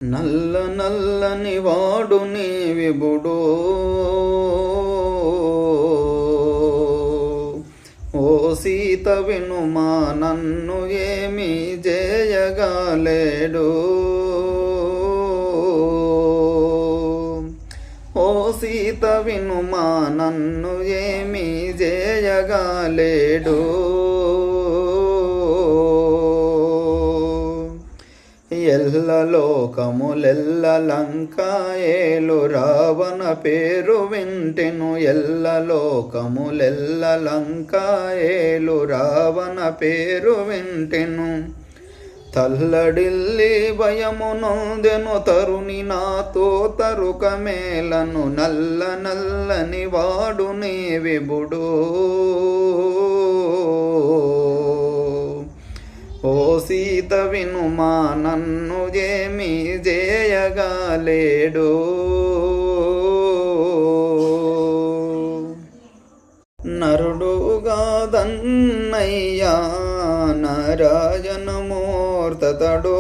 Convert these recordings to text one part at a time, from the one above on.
నల్ల నల్లని వాడు నీ విభుడు ఓ సీత వినుమా నన్ను ఏమి చేయగలేడు ఓ సీత వినుమా నన్ను ఏమి చేయగలేడు ఎల్ల లోకములెల్ల లంకాయేలు రావణ పేరు వింటెను ఎల్ల లోకములెల్ల లంకాయేలు రావణ పేరు వింటెను తల్లడిల్లి భయము నొందెను తరుణి నాతో తరుక మేలను నల్ల నల్లని వాడు నీ విభుడు ఓ సీత వినుమా నన్ను ఏమి చేయగలేడు నరుడుగాదన్నయ్యా నారాయణమూర్తతడో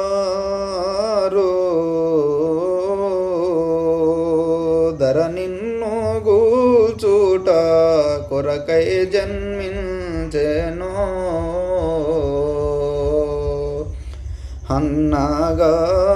అన్నగారు ధర నిన్ను గూల్చుట కొరకై జన్మించెను అన్నగారు